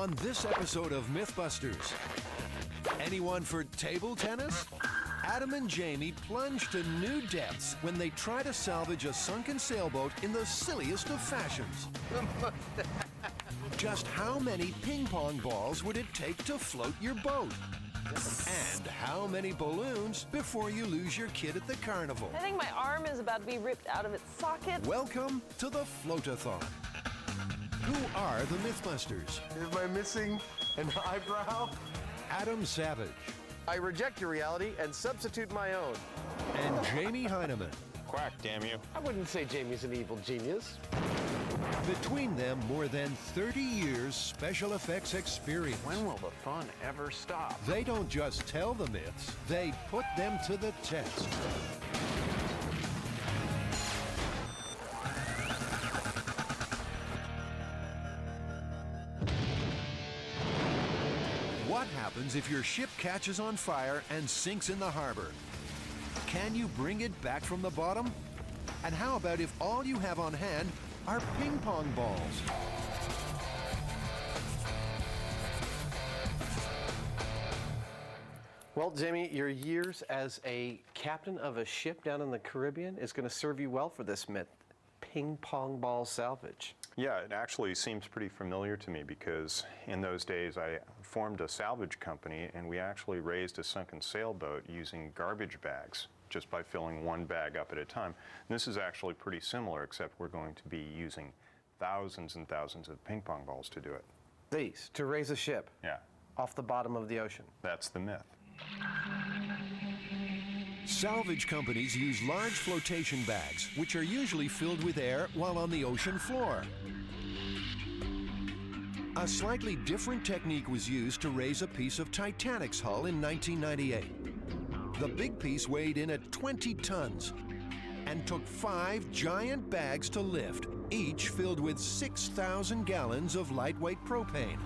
On this episode of Mythbusters, anyone for table tennis? Adam and Jamie plunge to new depths when they try to salvage a sunken sailboat in the silliest of fashions. Just how many ping pong balls would it take to float your boat? And how many balloons before you lose your kid at the carnival? I think my arm is about to be ripped out of its socket. Welcome to the Float-a-thon. Who are the Mythbusters? Am I missing an eyebrow? Adam Savage. I reject your reality and substitute my own. And Jamie Heineman. Quack, damn you. I wouldn't say Jamie's an evil genius. Between them, more than 30 years special effects experience. When will the fun ever stop? They don't just tell the myths, they put them to the test. What happens if your ship catches on fire and sinks in the harbor? Can you bring it back from the bottom? And how about if all you have on hand are ping pong balls? Well, Jamie, your years as a captain of a ship down in the Caribbean is going to serve you well for this myth, ping pong ball salvage. Yeah, it actually seems pretty familiar to me because in those days I formed a salvage company and we actually raised a sunken sailboat using garbage bags just by filling one bag up at a time. And this is actually pretty similar, except we're going to be using thousands and thousands of ping pong balls to do it. These, to raise a ship Yeah, off the bottom of the ocean. that's the myth. Salvage companies use large flotation bags, which are usually filled with air while on the ocean floor. A slightly different technique was used to raise a piece of Titanic's hull in 1998. The big piece weighed in at 20 tons and took 5 giant bags to lift, each filled with 6,000 gallons of lightweight propane.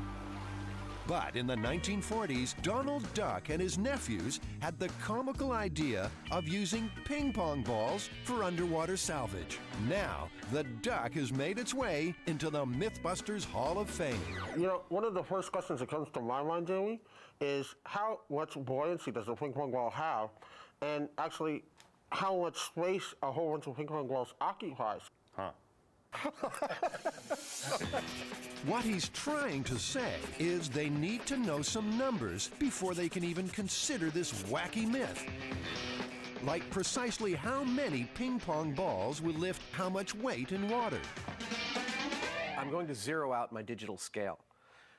But in the 1940s, Donald Duck and his nephews had the comical idea of using ping pong balls for underwater salvage. Now, the Duck has made its way into the Mythbusters Hall of Fame. You know, one of the first questions that comes to my mind, Jamie, is how much buoyancy does a ping pong ball have? And actually, how much space a whole bunch of ping pong balls occupies? Huh. What he's trying to say is they need to know some numbers before they can even consider this wacky myth. Like precisely how many ping pong balls will lift how much weight in water. I'm going to zero out my digital scale.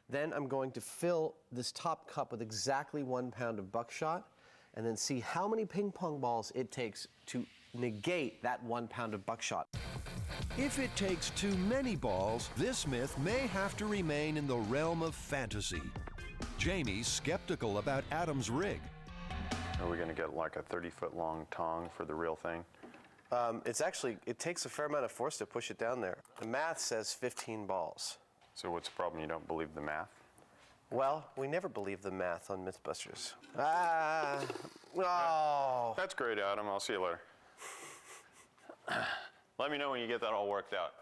Then I'm going to fill this top cup with exactly 1 pound of buckshot and then see how many ping pong balls it takes to negate that 1 pound of buckshot. If it takes too many balls, this myth may have to remain in the realm of fantasy. Jamie's skeptical about Adam's rig. Are we going to get like a 30-foot long tong for the real thing? It takes a fair amount of force to push it down there. The math says 15 balls. So what's the problem? You don't believe the math? Well, we never believe the math on Mythbusters. Oh. That's great, Adam. I'll see you later. Let me know when you get that all worked out.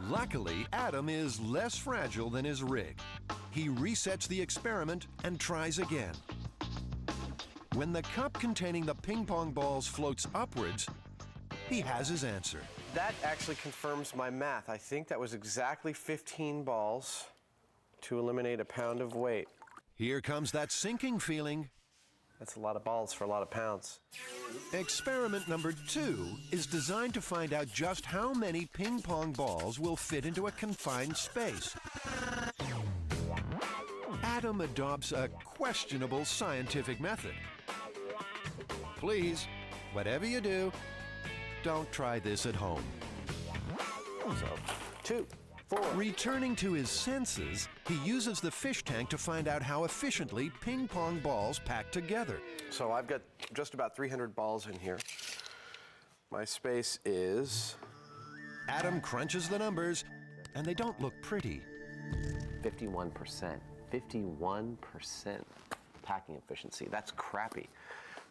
Luckily, Adam is less fragile than his rig. He resets the experiment and tries again. When the cup containing the ping pong balls floats upwards, he has his answer. That actually confirms my math. I think that was exactly 15 balls to eliminate a pound of weight. Here comes that sinking feeling. That's a lot of balls for a lot of pounds. Experiment number 2 is designed to find out just how many ping pong balls will fit into a confined space. Adam adopts a questionable scientific method. Please, whatever you do, don't try this at home. So, 2, 4. Returning to his senses, he uses the fish tank to find out how efficiently ping pong balls pack together. So I've got just about 300 balls in here. My space is... Adam crunches the numbers, and they don't look pretty. 51%. 51% packing efficiency. That's crappy.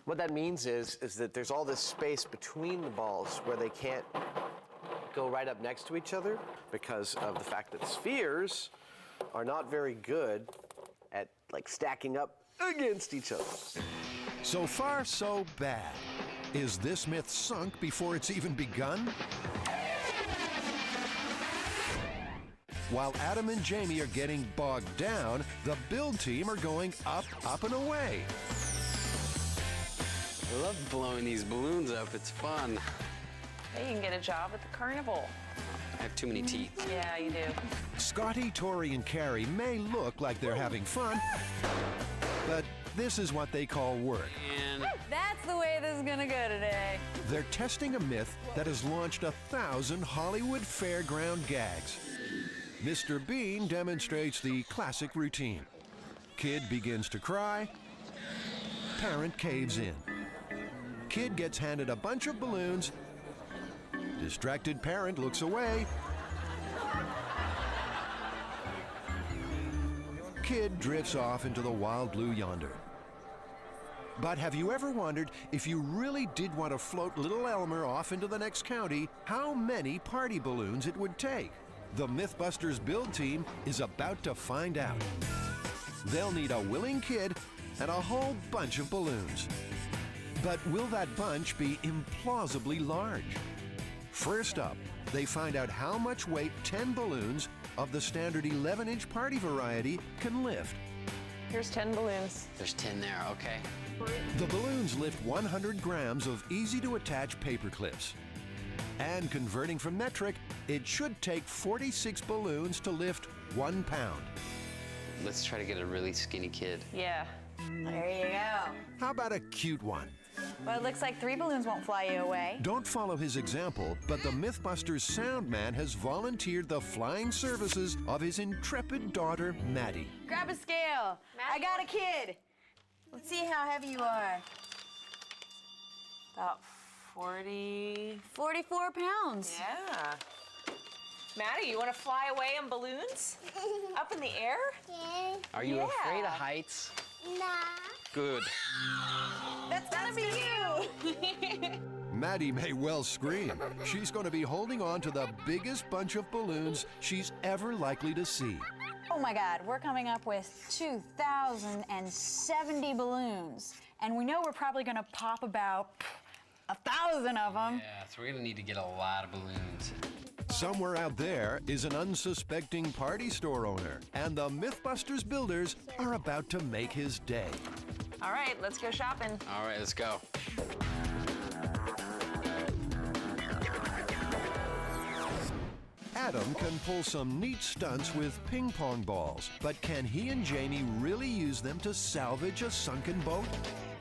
What that means is that there's all this space between the balls where they can't go right up next to each other because of the fact that spheres are not very good at like stacking up against each other. So far, so bad. Is this myth sunk before it's even begun? While Adam and Jamie are getting bogged down, the build team are going up, up, and away. I love blowing these balloons up. It's fun. Hey, you can get a job at the carnival. I have too many teeth. Yeah, you do. Scotty, Tori, and Carrie may look like they're having fun, but this is what they call work. And That's the way this is gonna go today. They're testing a myth that has launched 1,000 Hollywood fairground gags. Mr. Bean demonstrates the classic routine. Kid begins to cry. Parent caves in. Kid gets handed a bunch of balloons. Distracted parent looks away. Kid drifts off into the wild blue yonder. But have you ever wondered, if you really did want to float little Elmer off into the next county, how many party balloons it would take? The Mythbusters build team is about to find out. They'll need a willing kid and a whole bunch of balloons. But will that bunch be implausibly large? First up, they find out how much weight 10 balloons of the standard 11-inch party variety can lift. Here's 10 balloons. there's 10 there, okay. The balloons lift 100 grams of easy-to-attach paper clips. And converting from metric, it should take 46 balloons to lift 1 pound. Let's try to get a really skinny kid. Yeah. There you go. How about a cute one? Well, it looks like 3 balloons won't fly you away. Don't follow his example, but the Mythbusters sound man has volunteered the flying services of his intrepid daughter, Maddie. Grab a scale. I got a kid. Let's see how heavy you are. About 40. 44 pounds. Yeah. Maddie, you want to fly away in balloons? Up in the air? Are you Yeah. afraid of heights? Nah. Good. That's gonna be you. Maddie may well scream. She's going to be holding on to the biggest bunch of balloons she's ever likely to see. Oh my God, we're coming up with 2,070 balloons. And we know we're probably gonna pop about 1,000 of them. Yeah, so we're gonna need to get a lot of balloons. Somewhere out there is an unsuspecting party store owner, and the Mythbusters builders are about to make his day. All right, let's go shopping. All right, let's go. Adam can pull some neat stunts with ping pong balls, but can he and Jamie really use them to salvage a sunken boat?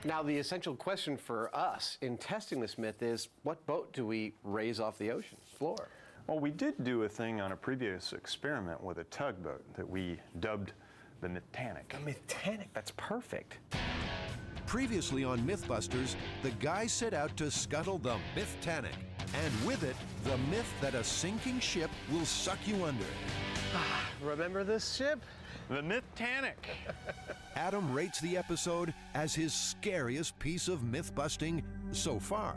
Now, the essential question for us in testing this myth is, what boat do we raise off the ocean floor? Well, we did do a thing on a previous experiment with a tugboat that we dubbed the Mythanic. The Mythanic, that's perfect. Previously on Mythbusters, the guys set out to scuttle the Mythanic, and with it, the myth that a sinking ship will suck you under. Remember this ship? The Mythanic! Adam rates the episode as his scariest piece of myth-busting so far.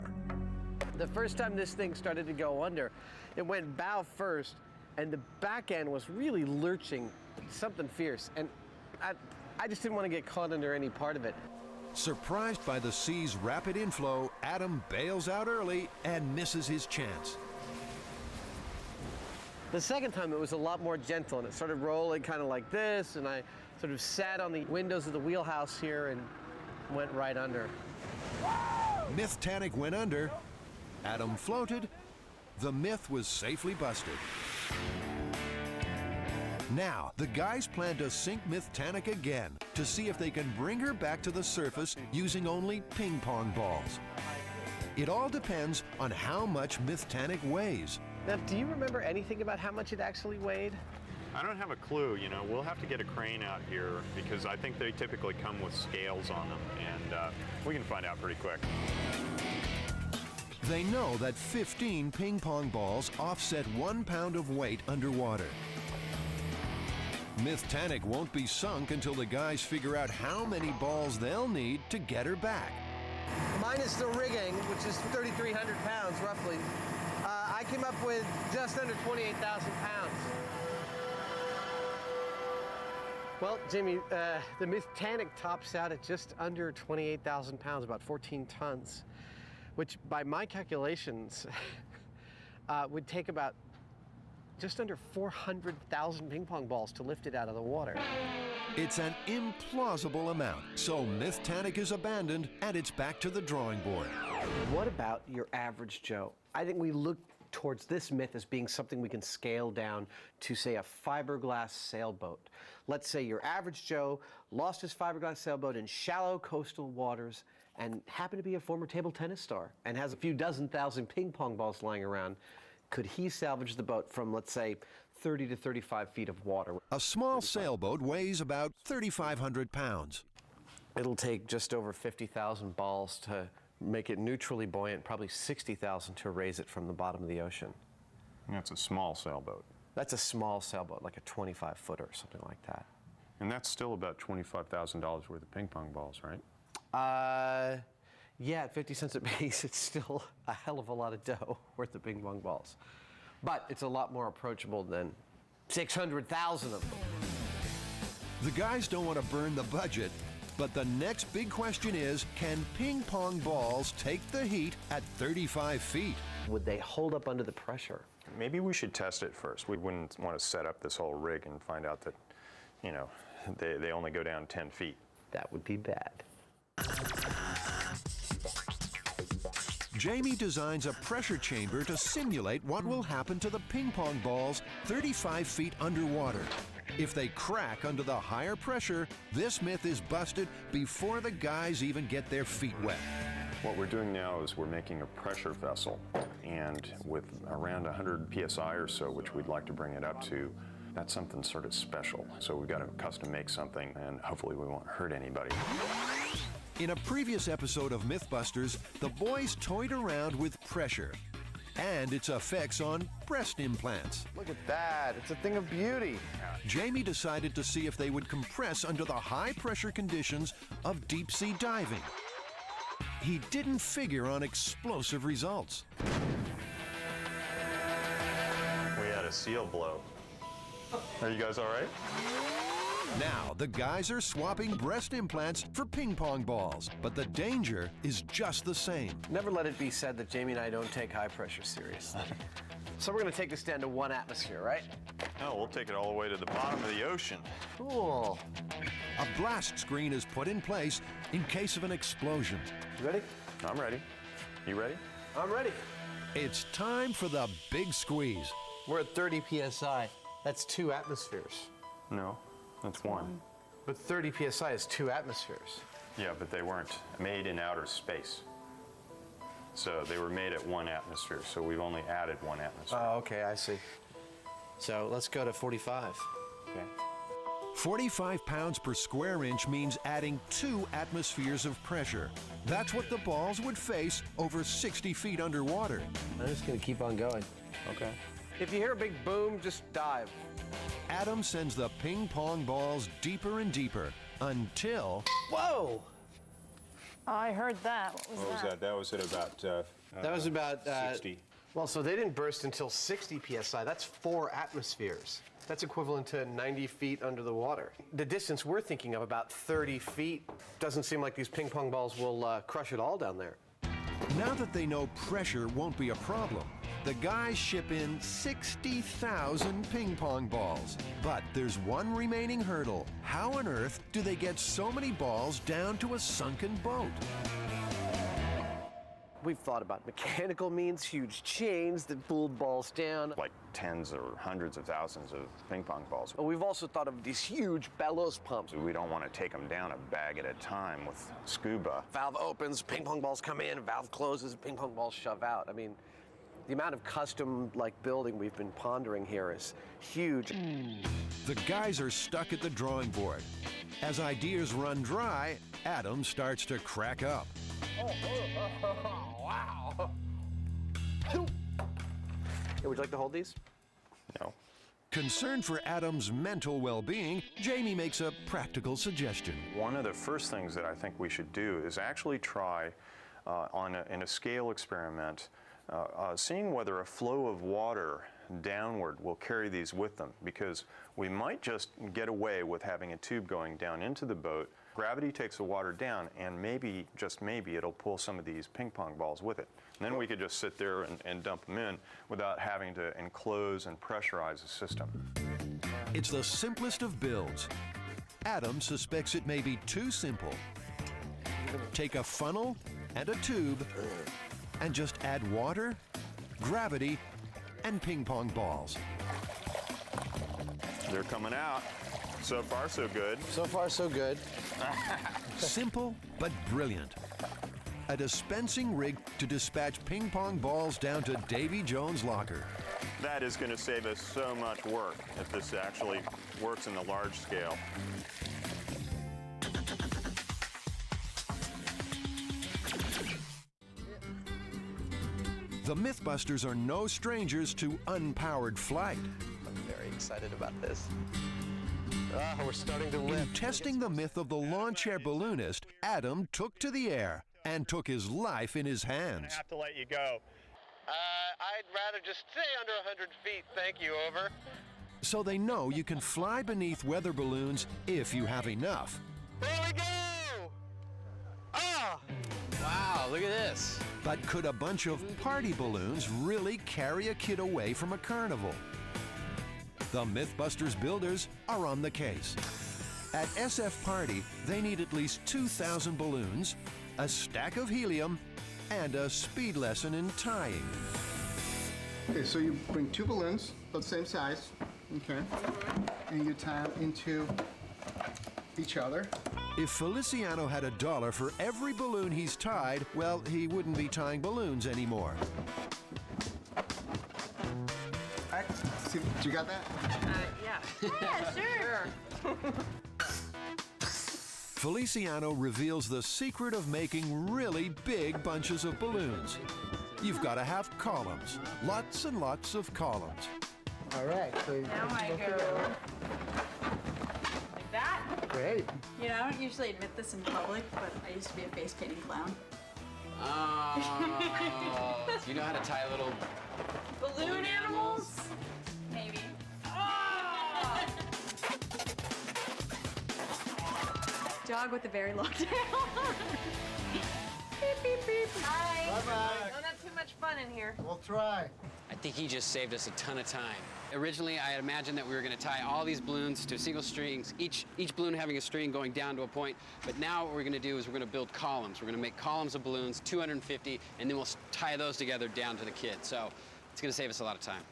The first time this thing started to go under, it went bow first, and the back end was really lurching, something fierce, and I just didn't want to get caught under any part of it. Surprised by the sea's rapid inflow, Adam bails out early and misses his chance. The second time it was a lot more gentle, and it started rolling kind of like this, and I sort of sat on the windows of the wheelhouse here and went right under. Mythanic went under. Adam floated. The myth was safely busted. Now, the guys plan to sink Mythanic again to see if they can bring her back to the surface using only ping pong balls. It all depends on how much Mythanic weighs. Now, do you remember anything about how much it actually weighed? I don't have a clue, you know, we'll have to get a crane out here because I think they typically come with scales on them, and we can find out pretty quick. They know that 15 ping pong balls offset 1 pound of weight underwater. Mythanic won't be sunk until the guys figure out how many balls they'll need to get her back. Minus the rigging, which is 3,300 pounds roughly, I came up with just under 28,000 pounds. Well, Jimmy, the Mythtanic tops out at just under 28,000 pounds, about 14 tons, which by my calculations would take about just under 400,000 ping pong balls to lift it out of the water. It's an implausible amount, so Mythtanic is abandoned and it's back to the drawing board. What about your average Joe? I think we look towards this myth as being something we can scale down to, say, a fiberglass sailboat. Let's say your average Joe lost his fiberglass sailboat in shallow coastal waters and happened to be a former table tennis star and has a few dozen thousand ping pong balls lying around. Could he salvage the boat from, let's say, 30 to 35 feet of water? A small sailboat weighs about 3,500 pounds. It'll take just over 50,000 balls to make it neutrally buoyant, probably 60,000 to raise it from the bottom of the ocean. That's a small sailboat. That's a small sailboat, like a 25-footer or something like that. And that's still about $25,000 worth of ping pong balls, right? Yeah, at 50 cents a piece, it's still a hell of a lot of dough worth of ping pong balls. But it's a lot more approachable than 600,000 of them. The guys don't want to burn the budget, but the next big question is, can ping pong balls take the heat at 35 feet? Would they hold up under the pressure? Maybe we should test it first. We wouldn't want to set up this whole rig and find out that, you know, they only go down 10 feet. That would be bad. Jamie designs a pressure chamber to simulate what will happen to the ping pong balls 35 feet underwater. If they crack under the higher pressure, this myth is busted before the guys even get their feet wet. What we're doing now is we're making a pressure vessel, and with around 100 psi or so, which we'd like to bring it up to, that's something sort of special. So we've got to custom make something, and hopefully we won't hurt anybody. In a previous episode of Mythbusters, the boys toyed around with pressure and its effects on breast implants. Look at that. It's a thing of beauty. Jamie decided to see if they would compress under the high-pressure conditions of deep-sea diving. He didn't figure on explosive results. We had a seal blow. Are you guys all right? Now, the guys are swapping breast implants for ping pong balls, but the danger is just the same. Never let it be said that Jamie and I don't take high pressure seriously. So we're going to take this down to 1 atmosphere, right? No, we'll take it all the way to the bottom of the ocean. Cool. A blast screen is put in place in case of an explosion. You ready? I'm ready. You ready? I'm ready. It's time for the big squeeze. We're at 30 psi. That's 2 atmospheres. No, that's 1. But 30 psi is 2 atmospheres. Yeah, but they weren't made in outer space. So they were made at 1 atmosphere, so we've only added 1 atmosphere. Oh, okay, I see. So let's go to 45. Okay. 45 pounds per square inch means adding 2 atmospheres of pressure. That's what the balls would face over 60 feet underwater. I'm just going to keep on going. Okay. If you hear a big boom, just dive. Adam sends the ping pong balls deeper and deeper until... Whoa! I heard that. What was that? That was at about That was about 60. Well, so they didn't burst until 60 psi. That's 4 atmospheres. That's equivalent to 90 feet under the water. The distance we're thinking of, about 30 feet, doesn't seem like these ping pong balls will crush it all down there. Now that they know pressure won't be a problem, the guys ship in 60,000 ping pong balls. But there's one remaining hurdle. How on earth do they get so many balls down to a sunken boat? We've thought about mechanical means, huge chains that pulled balls down. Like tens or hundreds of thousands of ping pong balls. But we've also thought of these huge bellows pumps. We don't want to take them down a bag at a time with scuba. Valve opens, ping pong balls come in, valve closes, ping pong balls shove out. I mean, the amount of custom building we've been pondering here is huge. The guys are stuck at the drawing board. As ideas run dry, Adam starts to crack up. Wow. Hey, would you like to hold these? No. Concerned for Adam's mental well-being, Jamie makes a practical suggestion. One of the first things that I think we should do is actually try in a scale experiment seeing whether a flow of water downward will carry these with them, because we might just get away with having a tube going down into the boat. Gravity takes the water down, and maybe, just maybe, it'll pull some of these ping pong balls with it. And then we could just sit there and dump them in without having to enclose and pressurize the system. It's the simplest of builds. Adam suspects it may be too simple. Take a funnel and a tube and just add water, gravity, and ping pong balls. They're coming out. So far, so good. So far, so good. Simple but brilliant. A dispensing rig to dispatch ping pong balls down to Davy Jones' locker. That is going to save us so much work if this actually works in the large scale. The Mythbusters are no strangers to unpowered flight. I'm very excited about this. We're starting to In lift. testing the myth of the lawn chair balloonist, Adam took to the air and took his life in his hands. I have to let you go. I'd rather just stay under 100 feet. Thank you, over. So they know you can fly beneath weather balloons if you have enough. Here we go! Ah! Wow, look at this. But could a bunch of party balloons really carry a kid away from a carnival? The Mythbusters builders are on the case. At SF Party, they need at least 2,000 balloons, a stack of helium, and a speed lesson in tying. Okay, so you bring 2 balloons, both same size, okay, and you tie them into each other. If Feliciano had $1 for every balloon he's tied, well, he wouldn't be tying balloons anymore. All right, see, you got that? Yeah. Yeah, sure. Feliciano reveals the secret of making really big bunches of balloons. You've got to have columns, lots and lots of columns. All right, so Now I go like that. great. You know, I don't usually admit this in public, but I used to be a face painting clown. Oh, you know how to tie a little Balloon animals? Maybe. Dog with a very long tail. Beep, beep, beep. Hi. Bye-bye. Don't have too much fun in here. We'll try. I think he just saved us a ton of time. Originally, I had imagined that we were going to tie all these balloons to single strings, each balloon having a string going down to a point. But now what we're going to do is we're going to build columns. We're going to make columns of balloons, 250, and then we'll tie those together down to the kid. So it's going to save us a lot of time.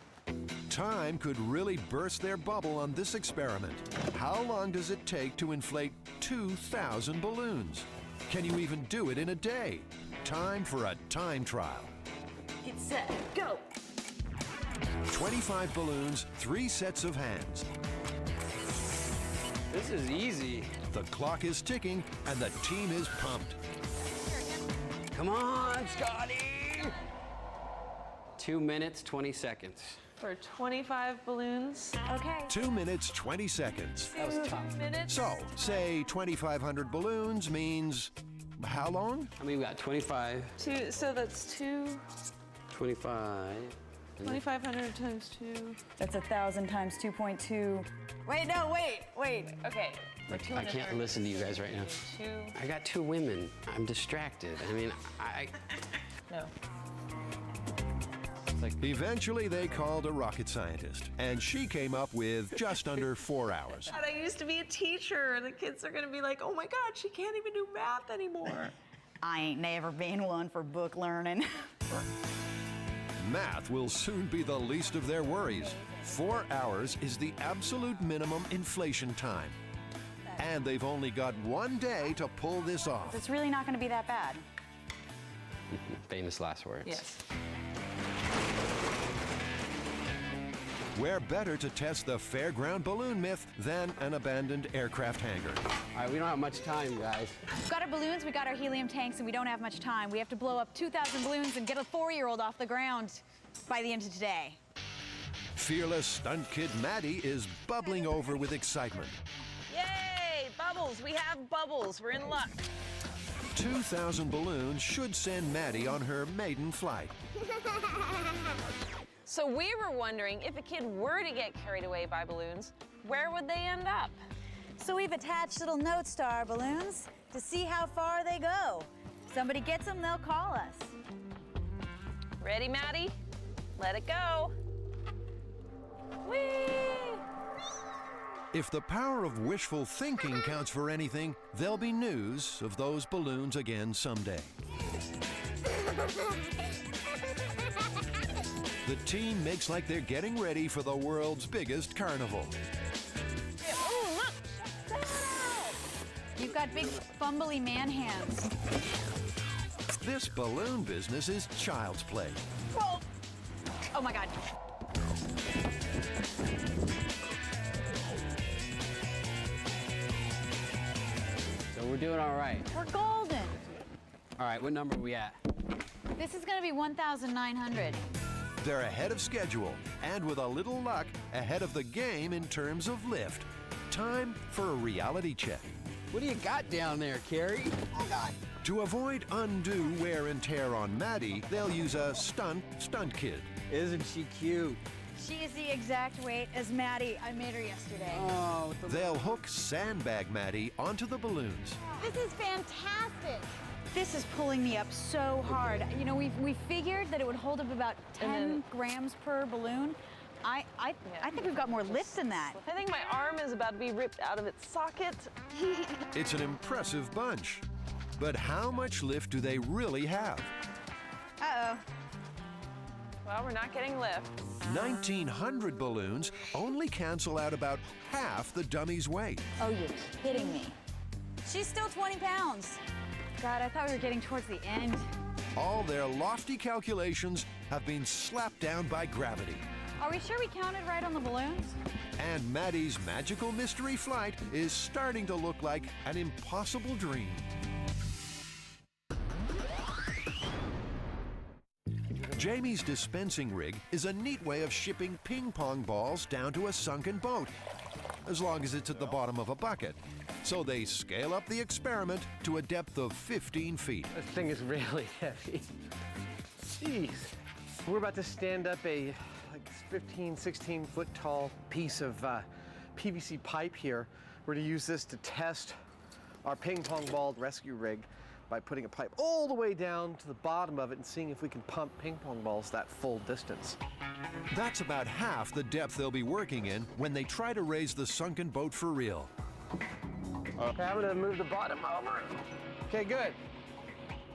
Time could really burst their bubble on this experiment. How long does it take to inflate 2,000 balloons? Can you even do it in a day? Time for a time trial. Get set, go. 25 balloons, 3 sets of hands. This is easy. The clock is ticking and the team is pumped. Come on, Scotty! 2 minutes, 20 seconds. For 25 balloons. Okay. 2 minutes, 20 seconds. That was tough. 2 minutes. So, say 2,500 balloons means how long? I mean, we got 25, So that's 25. 2,500 times 2. That's 1,000 times 2.2. Wait, no, wait. Okay. I can't listen to you guys right now. 2. I got 2 women. I'm distracted. I mean, No. Eventually, they called a rocket scientist, and she came up with just under 4 hours. God, I used to be a teacher. The kids are gonna be like, oh my God, she can't even do math anymore. I ain't never been one for book learning. Math will soon be the least of their worries. 4 hours is the absolute minimum inflation time. And they've only got 1 day to pull this off. It's really not going to be that bad. famous last words. Yes. Where better to test the fairground balloon myth than an abandoned aircraft hangar? All right, we don't have much time, guys. We've got our balloons, we got our helium tanks, and we don't have much time. We have to blow up 2,000 balloons and get a 4-year-old off the ground by the end of today. Fearless stunt kid Maddie is bubbling over with excitement. Yay! Bubbles! We have bubbles. We're in luck. 2,000 balloons should send Maddie on her maiden flight. So we were wondering, if a kid were to get carried away by balloons, where would they end up? So we've attached little notes to our balloons to see how far they go. Somebody gets them, they'll call us. Ready, Maddie? Let it go. Whee! If the power of wishful thinking counts for anything, there'll be news of those balloons again someday. The team makes like they're getting ready for the world's biggest carnival. Oh, look! You've got big, fumbly man hands. This balloon business is child's play. Whoa! Oh my God. So we're doing all right. We're golden. All right, what number are we at? This is gonna be 1,900. They're ahead of schedule, and with a little luck, ahead of the game in terms of lift. Time for a reality check. What do you got down there, Carrie? Oh, God. To avoid undue wear and tear on Maddie, they'll use a stunt kid. Isn't she cute? She is the exact weight as Maddie. I made her yesterday. Oh, They'll hook sandbag Maddie onto the balloons. This is fantastic. This is pulling me up so hard. You know, we figured that it would hold up about 10 grams per balloon. I think we've got more lift than that. I think my arm is about to be ripped out of its socket. It's an impressive bunch. But how much lift do they really have? Uh-oh. Well, we're not getting lift. 1,900 balloons only cancel out about half the dummy's weight. Oh, you're kidding me. She's still 20 pounds. God, I thought we were getting towards the end. All their lofty calculations have been slapped down by gravity. Are we sure we counted right on the balloons? And Maddie's magical mystery flight is starting to look like an impossible dream. Jamie's dispensing rig is a neat way of shipping ping pong balls down to a sunken boat, as long as it's at the bottom of a bucket. So they scale up the experiment to a depth of 15 feet. This thing is really heavy. Jeez. We're about to stand up a 15, 16 foot tall piece of PVC pipe here. We're to use this to test our ping pong ball rescue rig by putting a pipe all the way down to the bottom of it and seeing if we can pump ping pong balls that full distance. That's about half the depth they'll be working in when they try to raise the sunken boat for real. Okay, I'm gonna move the bottom over. Okay, good.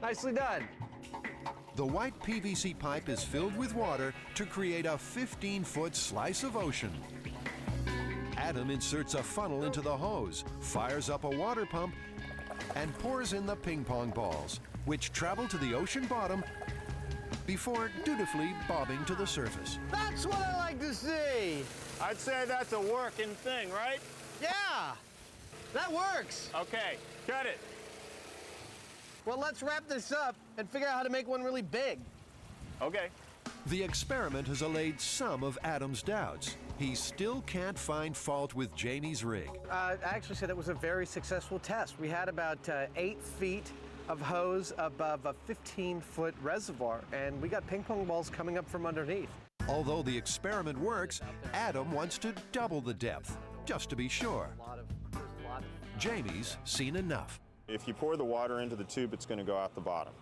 Nicely done. The white PVC pipe is filled with water to create a 15-foot slice of ocean. Adam inserts a funnel into the hose, fires up a water pump, and pours in the ping pong balls, which travel to the ocean bottom before dutifully bobbing to the surface. That's what I like to see. I'd say that's a working thing, right? Yeah, that works. Okay, cut it. Well, let's wrap this up and figure out how to make one really big. Okay. The experiment has allayed some of Adam's doubts. He still can't find fault with Jamie's rig. I actually said it was a very successful test. We had about 8 feet of hose above a 15-foot reservoir, and we got ping pong balls coming up from underneath. Although the experiment works, Adam wants to double the depth, just to be sure. Jamie's seen enough. If you pour the water into the tube, it's going to go out the bottom.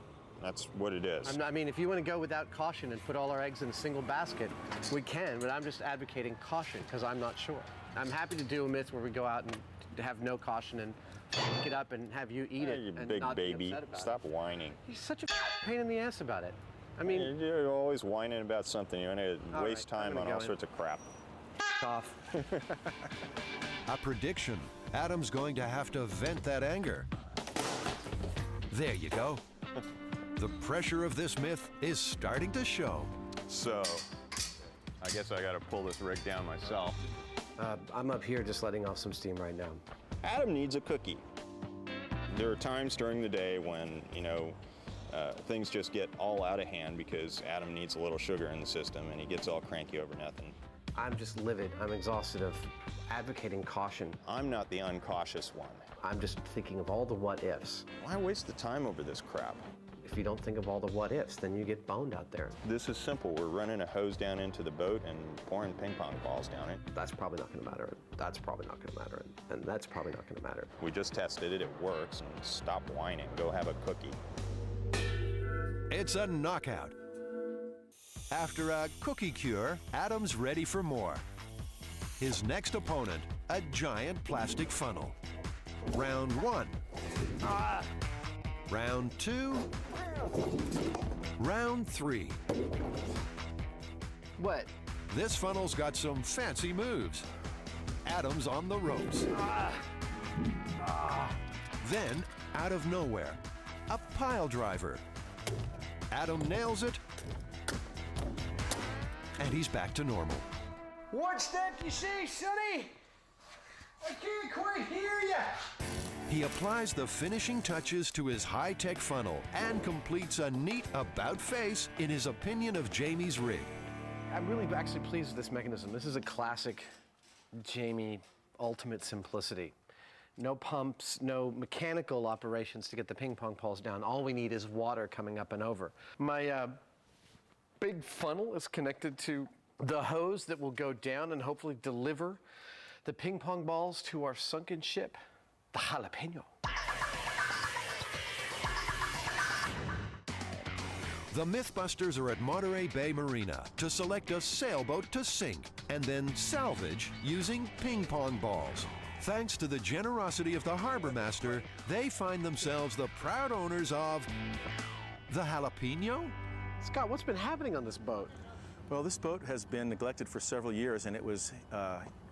That's what it is. I mean, if you want to go without caution and put all our eggs in a single basket, we can, but I'm just advocating caution because I'm not sure. I'm happy to do a myth where we go out and have no caution and pick it up and have you eat it You and big not be baby. upset about Stop it. whining. You're such a pain in the ass about it. I mean, You're always whining about something. You want to All waste right, I'm time gonna on go all in. sorts of crap. off. A prediction. Adam's going to have to vent that anger. There you go. The pressure of this myth is starting to show. So, I guess I got to pull this rig down myself. I'm up here just letting off some steam right now. Adam needs a cookie. There are times during the day when, things just get all out of hand because Adam needs a little sugar in the system and he gets all cranky over nothing. I'm just livid. I'm exhausted of advocating caution. I'm not the uncautious one. I'm just thinking of all the what ifs. Why waste the time over this crap? If you don't think of all the what ifs, then you get boned out there. This is simple. We're running a hose down into the boat and pouring ping pong balls down it. That's probably not going to matter. That's probably not going to matter. And that's probably not going to matter. We just tested it. It works. And stop whining. Go have a cookie. It's a knockout. After a cookie cure, Adam's ready for more. His next opponent, a giant plastic funnel. Round 1. Round 2. Round 3. What? This funnel's got some fancy moves. Adam's on the ropes. Then, out of nowhere, a pile driver. Adam nails it, and he's back to normal. What's that you say, Sonny? I can't quite hear you. He applies the finishing touches to his high-tech funnel and completes a neat about-face in his opinion of Jamie's rig. I'm really actually pleased with this mechanism. This is a classic Jamie ultimate simplicity. No pumps, no mechanical operations to get the ping pong balls down. All we need is water coming up and over. My big funnel is connected to the hose that will go down and hopefully deliver the ping pong balls to our sunken ship, the Jalapeno. The Mythbusters are at Monterey Bay Marina to select a sailboat to sink and then salvage using ping pong balls. Thanks to the generosity of the harbor master, they find themselves the proud owners of the Jalapeno. Scott, what's been happening on this boat? Well, this boat has been neglected for several years, and it was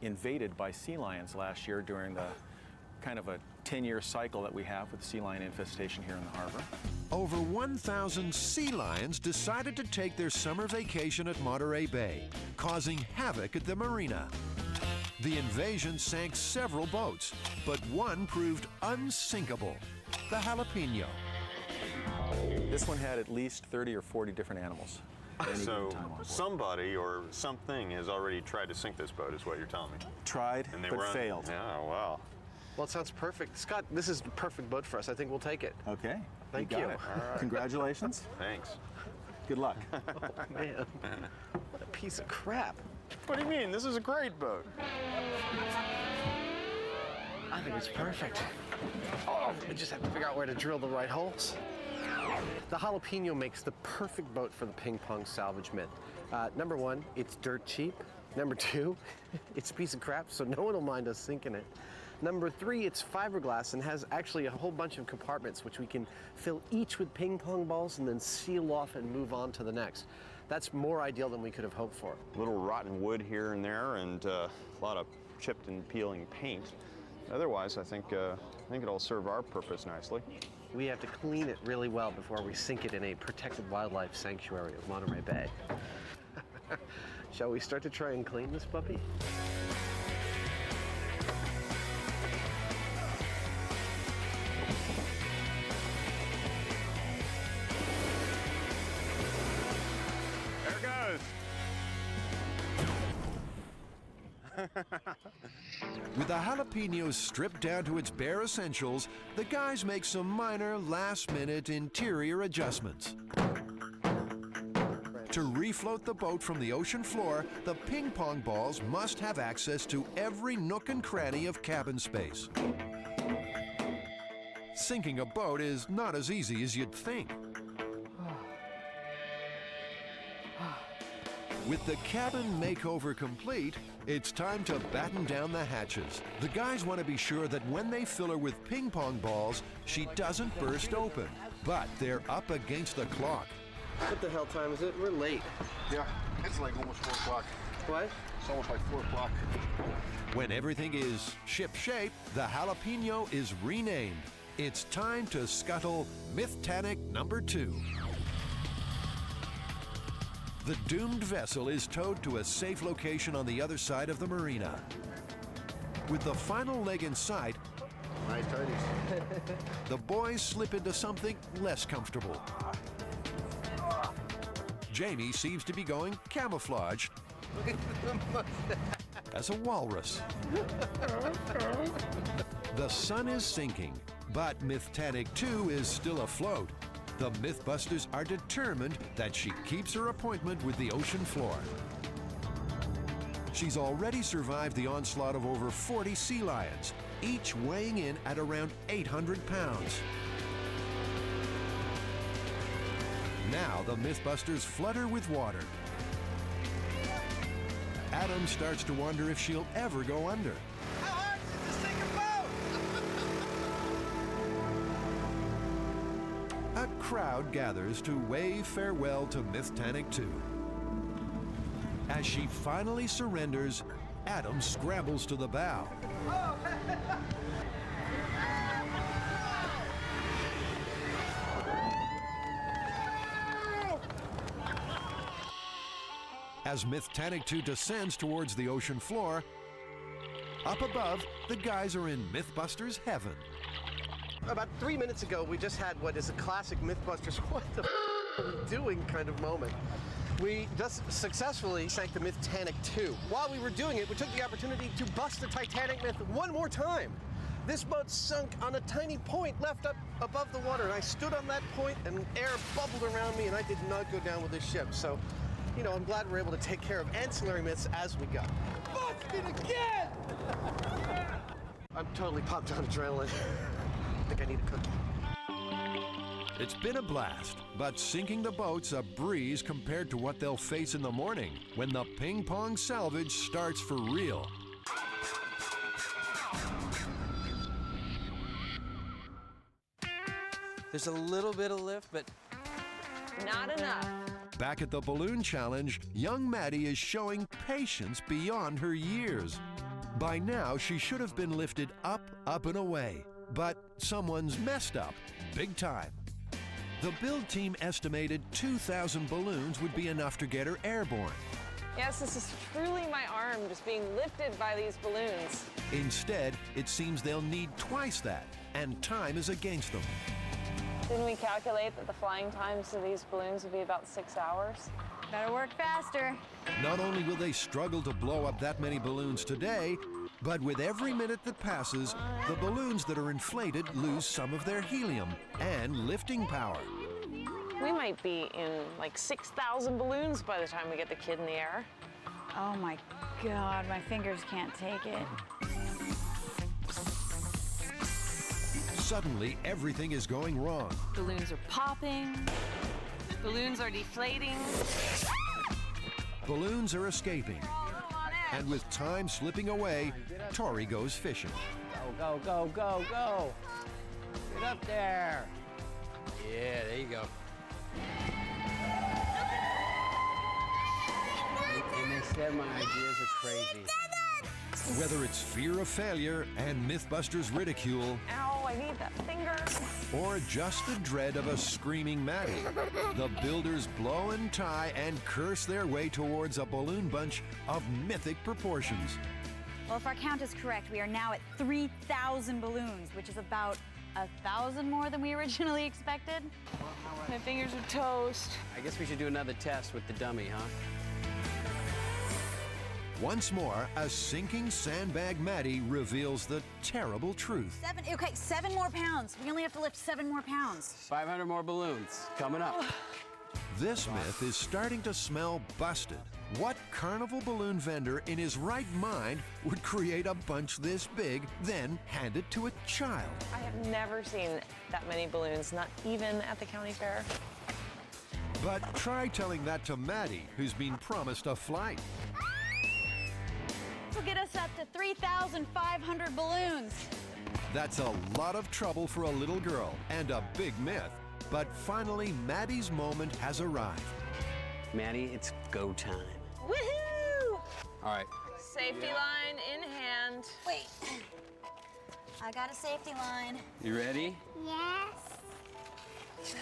invaded by sea lions last year during the kind of a 10-year cycle that we have with sea lion infestation here in the harbor. Over 1,000 sea lions decided to take their summer vacation at Monterey Bay, causing havoc at the marina. The invasion sank several boats, but one proved unsinkable, the Jalapeno. This one had at least 30 or 40 different animals. at any So given time on board. somebody or something has already tried to sink this boat, is what you're telling me. Tried, And they but were failed. Yeah, wow. Well, it sounds perfect. Scott, this is the perfect boat for us. I think we'll take it. Okay. Thank got you. it. Congratulations. Thanks. Good luck. Man, what a piece of crap. What do you mean? This is a great boat. I think it's perfect. Oh, we just have to figure out where to drill the right holes. The Jalapeno makes the perfect boat for the ping pong salvage myth. Number one, it's dirt cheap. Number two, it's a piece of crap, so no one will mind us sinking it. Number three, it's fiberglass and has actually a whole bunch of compartments which we can fill each with ping pong balls and then seal off and move on to the next. That's more ideal than we could have hoped for. A little rotten wood here and there, and a lot of chipped and peeling paint. Otherwise, I think it'll serve our purpose nicely. We have to clean it really well before we sink it in a protected wildlife sanctuary of Monterey Bay. Shall we start to try and clean this puppy? There it goes. With the Jalapeno stripped down to its bare essentials, the guys make some minor last-minute interior adjustments. To refloat the boat from the ocean floor, the ping pong balls must have access to every nook and cranny of cabin space. Sinking a boat is not as easy as you'd think. With the cabin makeover complete, it's time to batten down the hatches. The guys want to be sure that when they fill her with ping pong balls, she doesn't burst open. But they're up against the clock. What the hell time is it? We're late. Yeah, it's like almost 4 o'clock. What? It's almost like 4 o'clock. When everything is ship-shape, the Jalapeno is renamed. It's time to scuttle Mythtanic number 2. The doomed vessel is towed to a safe location on the other side of the marina. With the final leg in sight, Nice tidies. the boys slip into something less comfortable. Jamie seems to be going camouflage, as a walrus. The sun is sinking, but Mythtanic 2 is still afloat. The Mythbusters are determined that she keeps her appointment with the ocean floor. She's already survived the onslaught of over 40 sea lions, each weighing in at around 800 pounds. Now the Mythbusters flood her with water. Adam starts to wonder if she'll ever go under. How hard is it to sink a boat? A crowd gathers to wave farewell to Mythtanic 2. As she finally surrenders, Adam scrambles to the bow. As Mythtanic 2 descends towards the ocean floor, up above, the guys are in Mythbusters heaven. About 3 minutes ago, we just had what is a classic Mythbusters, what the are we doing kind of moment. We just successfully sank the Mythtanic 2. While we were doing it, we took the opportunity to bust the Titanic myth one more time. This boat sunk on a tiny point left up above the water, and I stood on that point and air bubbled around me, and I did not go down with this ship. So, you know, I'm glad we're able to take care of ancillary myths as we go. Busted again! I'm totally pumped on adrenaline. I think I need a cookie. It's been a blast, but sinking the boat's a breeze compared to what they'll face in the morning when the ping pong salvage starts for real. There's a little bit of lift, but Not enough. Back at the balloon challenge, young Maddie is showing patience beyond her years. By now, she should have been lifted up, up and away. But someone's messed up, big time. The build team estimated 2,000 balloons would be enough to get her airborne. Yes, this is truly my arm just being lifted by these balloons. Instead, it seems they'll need twice that, and time is against them. Didn't we calculate that the flying times of these balloons would be about 6 hours? Better work faster. Not only will they struggle to blow up that many balloons today, but with every minute that passes, the balloons that are inflated lose some of their helium and lifting power. We might be in like 6,000 balloons by the time we get the kid in the air. Oh my God, my fingers can't take it. Suddenly, everything is going wrong. Balloons are popping. Balloons are deflating. Balloons are escaping. And with time slipping away, Tori goes fishing. go, go, go, go, go. Get up there. Yeah, there you go. And they said my ideas are crazy. Whether it's fear of failure and Mythbusters ridicule, Ow, I need that finger. or just the dread of a screaming Maddie, the builders blow and tie and curse their way towards a balloon bunch of mythic proportions. Well, if our count is correct, we are now at 3,000 balloons, which is about 1,000 more than we originally expected. My fingers are toast. I guess we should do another test with the dummy, huh? Once more, a sinking sandbag Maddie reveals the terrible truth. 7 more pounds. We only have to lift 7 more pounds. 500 more balloons coming up. This myth is starting to smell busted. What carnival balloon vendor in his right mind would create a bunch this big, then hand it to a child? I have never seen that many balloons, not even at the county fair. But try telling that to Maddie, who's been promised a flight. This will get us up to 3,500 balloons. That's a lot of trouble for a little girl and a big myth. But finally, Maddie's moment has arrived. Maddie, it's go time. Woohoo! All right. Safety line in hand. Wait. I got a safety line. You ready? Yes. Look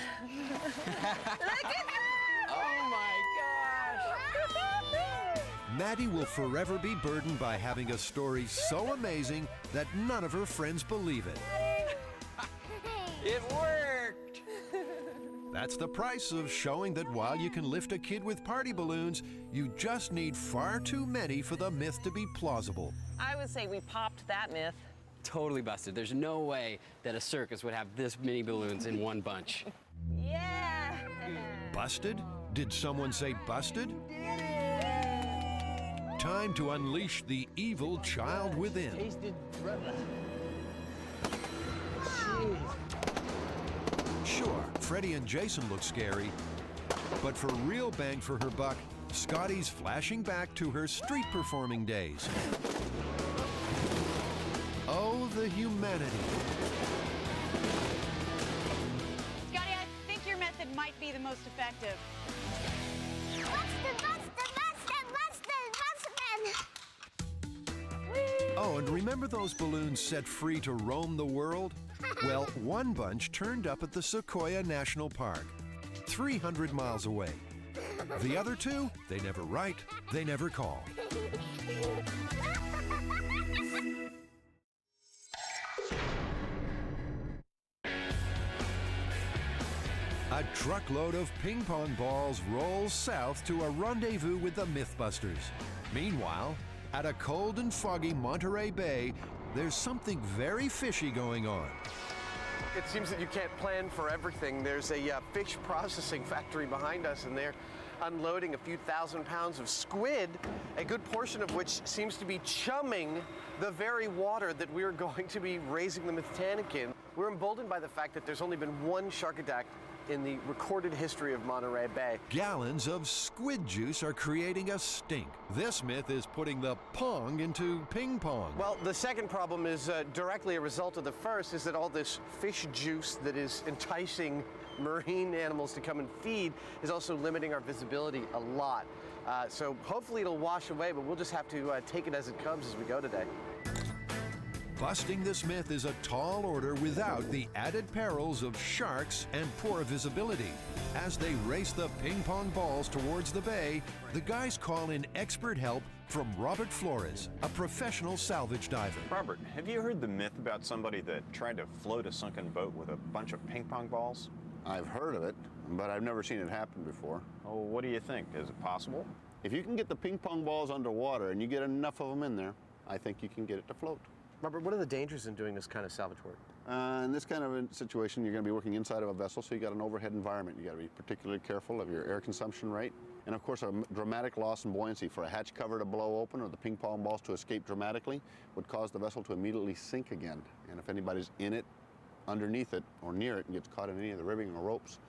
at that! Oh my gosh! Maddie will forever be burdened by having a story so amazing that none of her friends believe it. It worked! That's the price of showing that while you can lift a kid with party balloons, you just need far too many for the myth to be plausible. I would say we popped that myth. Totally busted. There's no way that a circus would have this many balloons in one bunch. Yeah! Busted? Did someone say busted? Time to unleash the evil child within. Sure, Freddie and Jason look scary, but for real bang for her buck, Scotty's flashing back to her street performing days. Oh, the humanity. Scotty, I think your method might be the most effective. Oh, and remember those balloons set free to roam the world? Well, one bunch turned up at the Sequoia National Park, 300 miles away. The other two, they never write, they never call. A truckload of ping pong balls rolls south to a rendezvous with the Mythbusters. Meanwhile, at a cold and foggy Monterey Bay, there's something very fishy going on. It seems that you can't plan for everything. There's a fish processing factory behind us, and they're unloading a few thousand pounds of squid, a good portion of which seems to be chumming the very water that we're going to be raising the Mythtannic in. We're emboldened by the fact that there's only been one shark attack in the recorded history of Monterey Bay. Gallons of squid juice are creating a stink. This myth is putting the pong into ping pong. Well, the second problem is directly a result of the first, is that all this fish juice that is enticing marine animals to come and feed is also limiting our visibility a lot. So hopefully it'll wash away, but we'll just have to take it as it comes as we go today. Busting this myth is a tall order without the added perils of sharks and poor visibility. As they race the ping pong balls towards the bay, the guys call in expert help from Robert Flores, a professional salvage diver. Robert, have you heard the myth about somebody that tried to float a sunken boat with a bunch of ping pong balls? I've heard of it, but I've never seen it happen before. Oh, what do you think? Is it possible? If you can get the ping pong balls underwater and you get enough of them in there, I think you can get it to float. Robert, what are the dangers in doing this kind of salvage work? In this kind of a situation, you're going to be working inside of a vessel, so you got an overhead environment. You got to be particularly careful of your air consumption rate. And of course, a dramatic loss in buoyancy. For a hatch cover to blow open or the ping pong balls to escape dramatically would cause the vessel to immediately sink again. And if anybody's in it, underneath it, or near it and gets caught in any of the ribbing or ropes,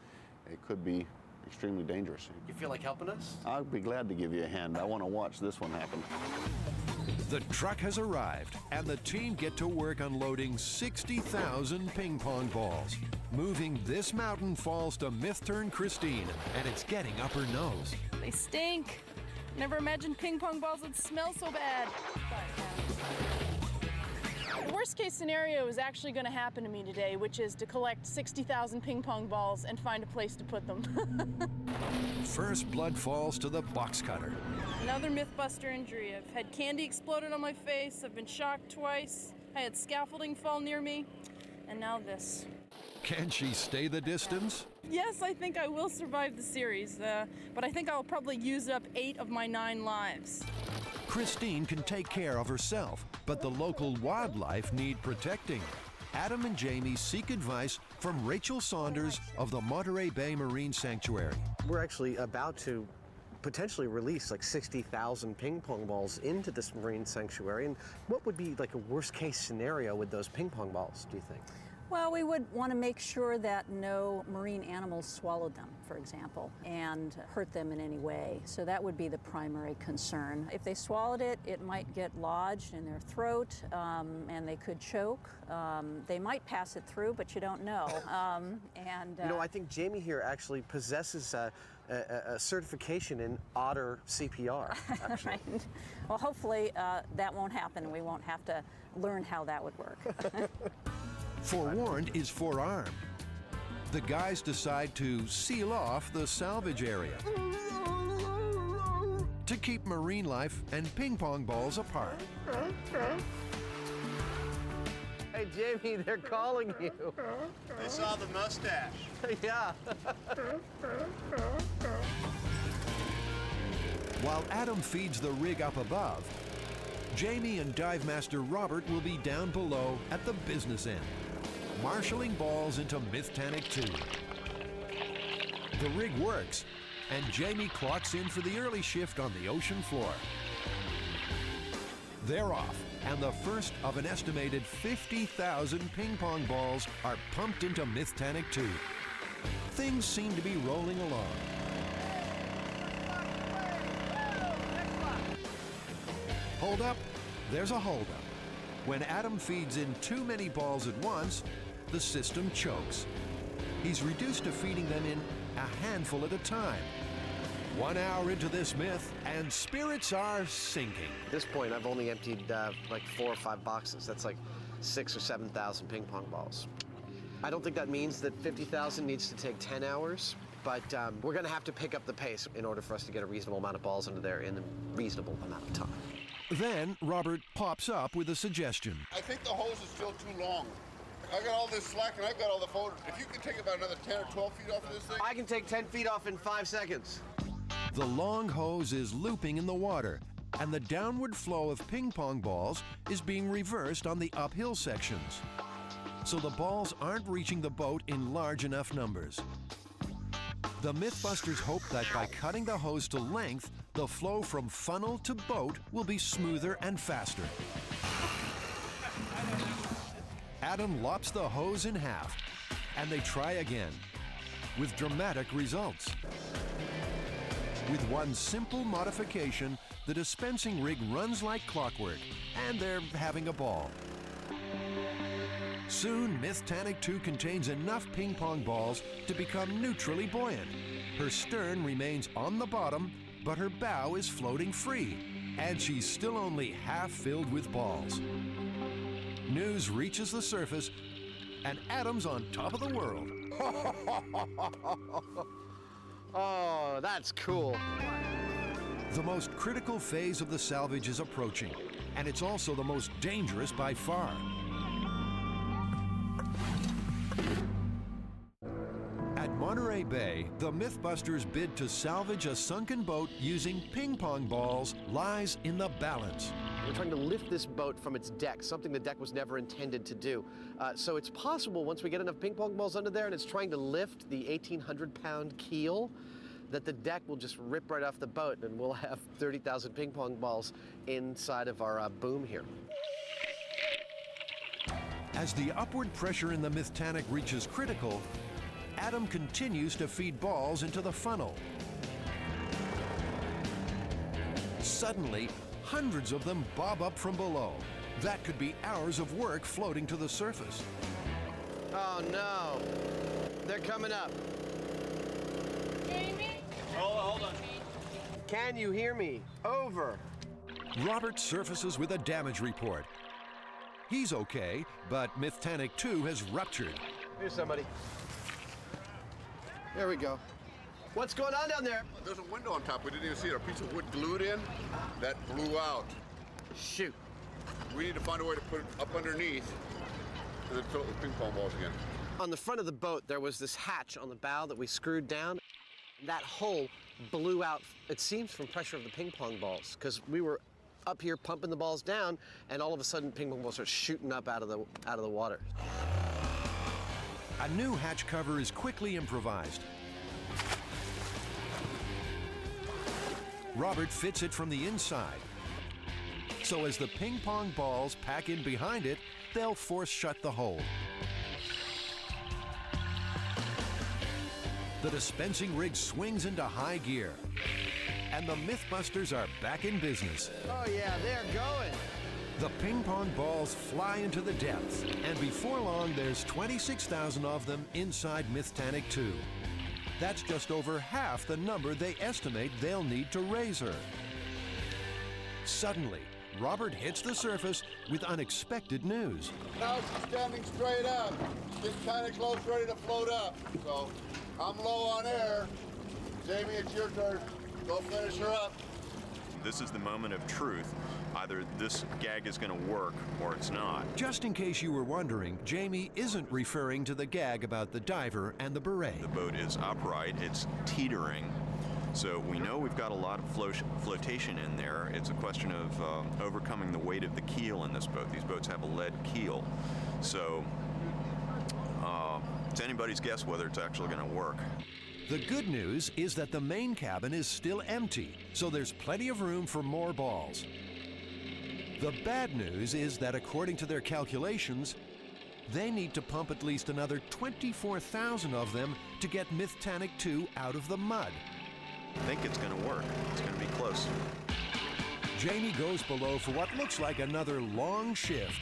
it could be extremely dangerous. You feel like helping us? I'd be glad to give you a hand. I want to watch this one happen. The truck has arrived, and the team get to work unloading 60,000 ping pong balls. Moving this mountain falls to Myth-Turn Christine, and it's getting up her nose. They stink. Never imagined ping pong balls would smell so bad. The worst case scenario is actually going to happen to me today, which is to collect 60,000 ping pong balls and find a place to put them. First blood falls to the box cutter. Another Mythbuster injury. I've had candy exploded on my face, I've been shocked twice, I had scaffolding fall near me, and now this. Can she stay the distance? Yes, I think I will survive the series, but I think I'll probably use up 8 of my 9 lives. Christine can take care of herself, but the local wildlife need protecting. Adam and Jamie seek advice from Rachel Saunders of the Monterey Bay Marine Sanctuary. We're actually about to potentially release like 60,000 ping pong balls into this marine sanctuary. And what would be like a worst case scenario with those ping pong balls, do you think? Well, we would want to make sure that no marine animals swallowed them, for example, and hurt them in any way. So that would be the primary concern. If they swallowed it, it might get lodged in their throat, and they could choke. They might pass it through, but you don't know. You know, I think Jamie here actually possesses a certification in otter CPR, actually. Right. Well, hopefully that won't happen, and we won't have to learn how that would work. Forewarned is forearmed. The guys decide to seal off the salvage area to keep marine life and ping pong balls apart. Hey, Jamie, they're calling you. They saw the mustache. Yeah. While Adam feeds the rig up above, Jamie and Dive Master Robert will be down below at the business end, marshalling balls into Mythtannic 2. The rig works, and Jamie clocks in for the early shift on the ocean floor. They're off, and the first of an estimated 50,000 ping pong balls are pumped into Mythtannic 2. Things seem to be rolling along. Hold up, there's a hold up. When Adam feeds in too many balls at once, the system chokes. He's reduced to feeding them in a handful at a time. 1 hour into this myth, and spirits are sinking. At this point, I've only emptied like 4 or 5 boxes. That's like 6,000 or 7,000 ping pong balls. I don't think that means that 50,000 needs to take 10 hours, but we're gonna have to pick up the pace in order for us to get a reasonable amount of balls into there in a reasonable amount of time. Then Robert pops up with a suggestion. I think the hose is still too long. I got all this slack and I've got all the photos. If you can take about another 10 or 12 feet off of this thing. I can take 10 feet off in 5 seconds. The long hose is looping in the water, and the downward flow of ping pong balls is being reversed on the uphill sections. So the balls aren't reaching the boat in large enough numbers. The Mythbusters hope that by cutting the hose to length, the flow from funnel to boat will be smoother and faster. Adam lops the hose in half, and they try again, with dramatic results. With one simple modification, the dispensing rig runs like clockwork, and they're having a ball. Soon, Mythtannic 2 contains enough ping pong balls to become neutrally buoyant. Her stern remains on the bottom, but her bow is floating free, and she's still only half filled with balls. News reaches the surface, and Adam's on top of the world. Oh, that's cool. The most critical phase of the salvage is approaching, and it's also the most dangerous by far. At Monterey Bay, the Mythbusters' bid to salvage a sunken boat using ping pong balls lies in the balance. We're trying to lift this boat from its deck, something the deck was never intended to do. So it's possible once we get enough ping pong balls under there and it's trying to lift the 1,800-pound keel, that the deck will just rip right off the boat and we'll have 30,000 ping pong balls inside of our boom here. As the upward pressure in the Mythtannic reaches critical, Adam continues to feed balls into the funnel. Suddenly, hundreds of them bob up from below. That could be hours of work floating to the surface. Oh no, they're coming up. Jamie? Hold on. Can you hear me? Over. Robert surfaces with a damage report. He's okay, but Mythtannic 2 has ruptured. Here's somebody. There we go. What's going on down there? There's a window on top. We didn't even see it. A piece of wood glued in that blew out. Shoot. We need to find a way to put it up underneath and then fill it with ping pong balls again. On the front of the boat, there was this hatch on the bow that we screwed down. That hole blew out, it seems, from pressure of the ping pong balls, because we were up here pumping the balls down, and all of a sudden ping pong balls start shooting up out of the water. A new hatch cover is quickly improvised. Robert fits it from the inside. So as the ping pong balls pack in behind it, they'll force shut the hole. The dispensing rig swings into high gear, and the Mythbusters are back in business. Oh yeah, they're going. The ping pong balls fly into the depths, and before long, there's 26,000 of them inside Mythtannic 2. That's just over half the number they estimate they'll need to raise her. Suddenly, Robert hits the surface with unexpected news. Now she's standing straight up. She's kind of close, ready to float up. So I'm low on air. Jamie, it's your turn. Go finish her up. this is the moment of truth. Either this gag is going to work or it's not. Just in case you were wondering, Jamie isn't referring to the gag about the diver and the beret. The boat is upright, it's teetering. So we know we've got a lot of flotation in there. It's a question of overcoming the weight of the keel in this boat. These boats have a lead keel. So it's anybody's guess whether it's actually going to work. The good news is that the main cabin is still empty, so there's plenty of room for more balls. The bad news is that according to their calculations, they need to pump at least another 24,000 of them to get Mythtannic 2 out of the mud. I think it's going to work. It's going to be close. Jamie goes below for what looks like another long shift.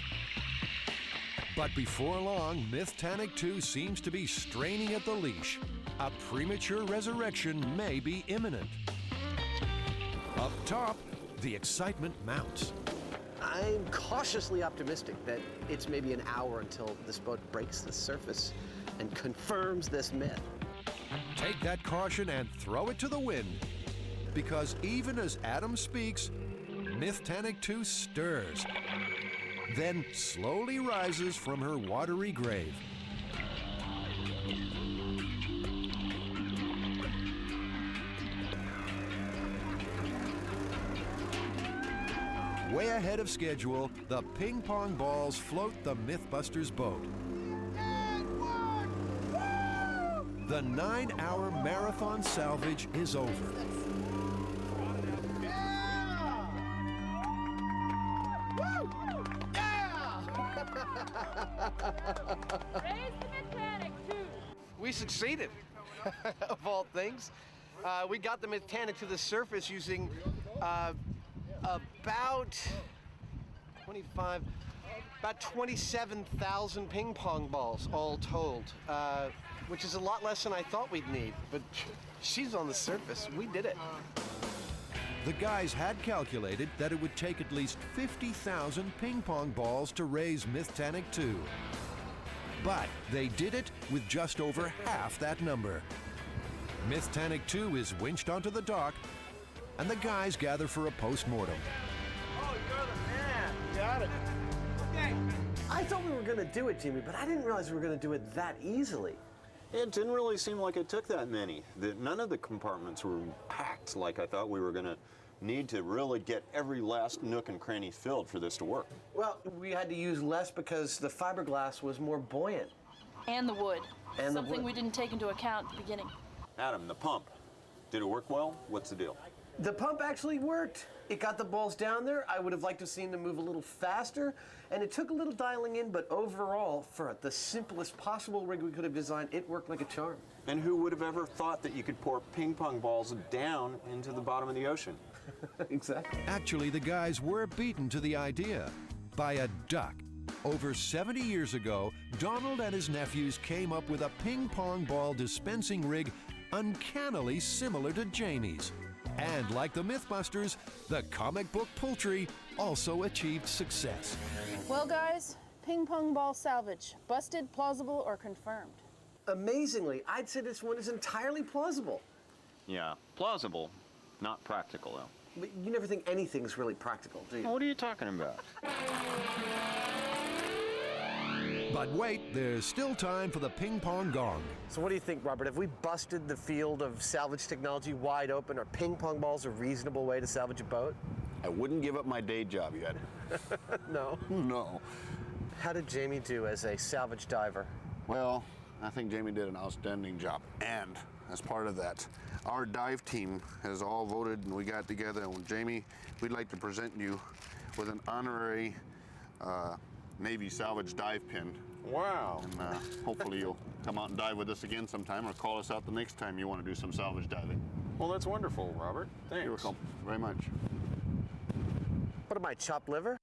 But before long, Mythtannic 2 seems to be straining at the leash. A premature resurrection may be imminent. Up top, the excitement mounts. I'm cautiously optimistic that it's maybe an hour until this boat breaks the surface and confirms this myth. Take that caution and throw it to the wind. Because even as Adam speaks, Mythtannic 2 stirs, then slowly rises from her watery grave. Way ahead of schedule, the ping pong balls float the Mythbusters boat. The 9-hour marathon salvage is over. We succeeded, of all things. We got the Mythtannic to the surface using about 27,000 ping pong balls all told, which is a lot less than I thought we'd need. But she's on the surface. We did it. The guys had calculated that it would take at least 50,000 ping pong balls to raise Mythtannic 2. But they did it with just over half that number. Mythtannic 2 is winched onto the dock, and the guys gather for a post-mortem. Oh, you're the man. Got it. Okay. I thought we were going to do it, Jimmy, but I didn't realize we were going to do it that easily. It didn't really seem like it took that many. None of the compartments were packed like I thought we were going to need to really get every last nook and cranny filled for this to work. Well, we had to use less because the fiberglass was more buoyant. And the wood. And something the wood. we didn't take into account at the beginning. Adam, the pump, did it work well? What's the deal? The pump actually worked. It got the balls down there. I would have liked to have seen them move a little faster, and it took a little dialing in, but overall, for the simplest possible rig we could have designed, it worked like a charm. And who would have ever thought that you could pour ping pong balls down into the bottom of the ocean? Exactly. Actually, the guys were beaten to the idea by a duck. Over 70 years ago, Donald and his nephews came up with a ping pong ball dispensing rig uncannily similar to Jamie's. And like the Mythbusters, the comic book Poultry also achieved success. Well, guys, ping pong ball salvage. Busted, plausible, or confirmed? Amazingly, I'd say this one is entirely plausible. Yeah, plausible, not practical though. But you never think anything's really practical, do you? What are you talking about? But wait, there's still time for the ping pong gong. So what do you think, Robert? Have we busted the field of salvage technology wide open? Are ping pong balls a reasonable way to salvage a boat? I wouldn't give up my day job yet. No. No. How did Jamie do as a salvage diver? Well, I think Jamie did an outstanding job. And as part of that, our dive team has all voted and we got together, and Jamie, we'd like to present you with an honorary Navy salvage dive pin. Wow. And hopefully you'll come out and dive with us again sometime, or call us out the next time you want to do some salvage diving. Well, that's wonderful, Robert. Thanks. You're welcome very much. What am I, chopped liver?